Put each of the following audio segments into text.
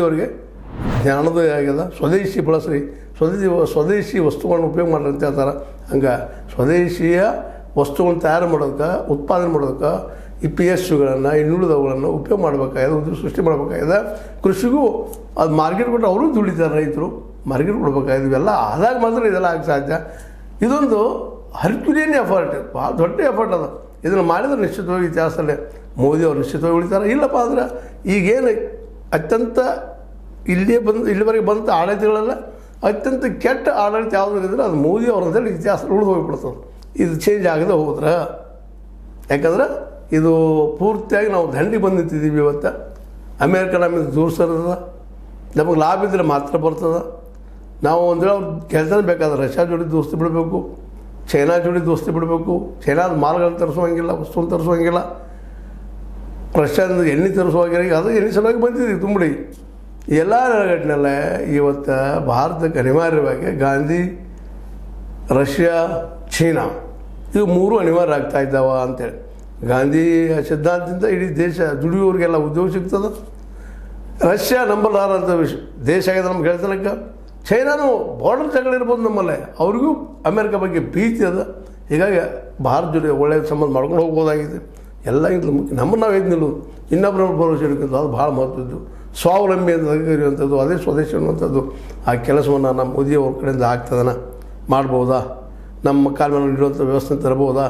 ಅವರಿಗೆ ಜ್ಞಾನೋದಯ ಆಗ್ಯದ. ಸ್ವದೇಶಿ ಬಳಸ್ರಿ, ಸ್ವದೇಶಿ ವಸ್ತುಗಳನ್ನ ಉಪಯೋಗ ಮಾಡ್ರಿ ಅಂತ ಹೇಳ್ತಾರೆ. ಹಂಗೆ ಸ್ವದೇಶಿಯ ವಸ್ತುಗಳನ್ನ ತಯಾರು ಮಾಡೋದಕ್ಕೆ, ಉತ್ಪಾದನೆ ಮಾಡೋದಕ್ಕೆ ಈ PSUಗಳನ್ನು ಇನ್ನುಳಿದವುಗಳನ್ನು ಉಪಯೋಗ ಮಾಡಬೇಕಾಗಿದೆ, ಉದ್ಯೋಗ ಸೃಷ್ಟಿ ಮಾಡಬೇಕಾಗಿದೆ. ಕೃಷಿಗೂ ಅದು ಮಾರ್ಕೆಟ್ ಕೊಟ್ಟು ಅವರು ದುಡಿತಾರೆ, ರೈತರು ಮಾರ್ಕೆಟ್ ಕೊಡಬೇಕಾಗಿದೆ. ಇವೆಲ್ಲ ಆದಾಗ ಮಾತ್ರ ಇದೆಲ್ಲ ಆಗ ಸಾಧ್ಯ. ಇದೊಂದು ಹರ್ಕ್ಯುಲಿಯನ್ ಎಫರ್ಟ್, ಭಾಳ ದೊಡ್ಡ ಎಫರ್ಟ್ ಅದ. ಇದನ್ನು ಮಾಡಿದ್ರೆ ನಿಶ್ಚಿತವಾಗಿ ಇತಿಹಾಸದಲ್ಲೇ ಮೋದಿ ಅವರು ನಿಶ್ಚಿತವಾಗಿ ಉಳಿತಾರೆ. ಇಲ್ಲಪ್ಪ ಅಂದ್ರೆ ಈಗೇನು ಅತ್ಯಂತ ಇಲ್ಲಿವರೆಗೆ ಬಂದ ಆಡಳಿತಗಳೆಲ್ಲ ಅತ್ಯಂತ ಕೆಟ್ಟ ಆಡಳಿತ ಯಾವುದಿದ್ರೆ ಅದು ಮೋದಿ ಅವ್ರಂತೇಳಿ ಇತಿಹಾಸ ಉಳಿದು ಹೋಗಿಬಿಡ್ತದೆ. ಇದು ಚೇಂಜ್ ಆಗದೆ ಹೋದ್ರೆ, ಯಾಕಂದ್ರೆ ಇದು ಪೂರ್ತಿಯಾಗಿ ನಾವು ದಂಡಿಗೆ ಬಂದು ನಿಂತಿದ್ದೀವಿ. ಇವತ್ತು ಅಮೇರಿಕ ನಮಗೆ ದೂರ ಸರದ, ನಮಗೆ ಲಾಭ ಇದ್ದರೆ ಮಾತ್ರ ಬರ್ತದೆ. ನಾವು ಒಂದು ವೇಳೆ ಕೆಲಸ ಬೇಕಾದ್ರೆ ರಷ್ಯಾ ಜೋಡಿ ದೋಸ್ತಿ ಬಿಡಬೇಕು, ಚೈನಾ ಜೋಡಿ ದೋಸ್ತಿ ಬಿಡಬೇಕು. ಚೈನಾದ ಮಾಲ್ಗಳನ್ನು ತರಿಸುವಂಗಿಲ್ಲ, ವಸ್ತುವನ್ನು ತರಿಸುವಂಗಿಲ್ಲ. ರಷ್ಯಾದಿಂದ ಎಣ್ಣೆ ತರಿಸುವಾಗಿಲ್ಲ. ಅದು ಎಣ್ಣೆ ಸಲುವಾಗಿ ಬಂದಿದ್ದೀವಿ ತುಂಬಡಿ. ಎಲ್ಲ ನೆಲೆಗಟ್ಟಿನಲ್ಲೇ ಇವತ್ತು ಭಾರತಕ್ಕೆ ಅನಿವಾರ್ಯವಾಗಿ ಗಾಂಧಿ, ರಷ್ಯಾ, ಚೀನಾ ಇವು ಮೂರು ಅನಿವಾರ್ಯ ಆಗ್ತಾ ಇದ್ದಾವ ಅಂತೇಳಿ. ಗಾಂಧಿ ಸಿದ್ಧಾಂತದಿಂದ ಇಡೀ ದೇಶ ದುಡಿಯೋರಿಗೆಲ್ಲ ಉದ್ಯೋಗ ಸಿಗ್ತದೆ. ರಷ್ಯಾ ನಂಬಲಾರಂಥ ದೇಶ ಆಗಿದೆ ನಮ್ಗೆ ಹೇಳ್ತಲಕ್ಕ. ಚೈನಾನು ಬಾರ್ಡರ್ ಜಗಳ ಇರ್ಬೋದು ನಮ್ಮಲ್ಲೇ, ಅವ್ರಿಗೂ ಅಮೇರಿಕ ಬಗ್ಗೆ ಪ್ರೀತಿ ಅದ. ಹೀಗಾಗಿ ಭಾರತ ಜೊತೆ ಒಳ್ಳೆಯ ಸಂಬಂಧ ಮಾಡ್ಕೊಂಡು ಹೋಗ್ಬೋದಾಗಿದೆ. ಎಲ್ಲ ಇಂತಲೂ ಮುಖ್ಯ. ನಮ್ಮನ್ನು ನಾವು ನಿಲ್ಲೋದು, ಇನ್ನೊಬ್ಬರ ಭರವಸೆ ಇಡ್ಕೊಂಡು ಅದು ಭಾಳ ಮಹತ್ವದ್ದು. ಸ್ವಾವಲಂಬಿ ಅಂತ ಇರುವಂಥದ್ದು, ಅದೇ ಸ್ವದೇಶಿ ಅನ್ನುವಂಥದ್ದು. ಆ ಕೆಲಸವನ್ನು ನಮ್ಮ ಮೋದಿಯವ್ರ ಕಡೆಯಿಂದ ಆಗ್ತದನ ಮಾಡ್ಬೋದಾ, ನಮ್ಮ ಕಾಲ ಮೇಲೆ ಇಡುವಂಥ ವ್ಯವಸ್ಥೆ ತರ್ಬೋದಾ,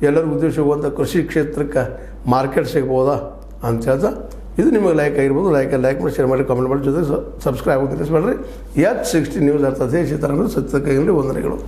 ಎಲ್ಲರಿಗೂ ಉದ್ಯೋಗ ಸಿಗುವಂಥ ಕೃಷಿ ಕ್ಷೇತ್ರಕ್ಕೆ ಮಾರ್ಕೆಟ್ ಸಿಗ್ಬೋದಾ ಅಂತ ಹೇಳ್ತಾ, ಇದು ನಿಮಗೆ ಲೈಕ್ ಆಗಿರ್ಬೋದು. ಲೈಕ್ ಮಾಡಿ, ಶೇರ್ ಮಾಡಿ, ಕಾಮೆಂಟ್ ಮಾಡಿ, ಜೊತೆ ಸಬ್ಸ್ಕ್ರೈಬ್ ಆಗೋದು ತಿಳಿಸ್ಬೇಡ್ರಿ. H60 ನ್ಯೂಸ್ ಅರ್ಥ ದೇಶ ತರ ಸತ್ಯ ಕೈಯಲ್ಲಿ ವಂದನೆಗಳು.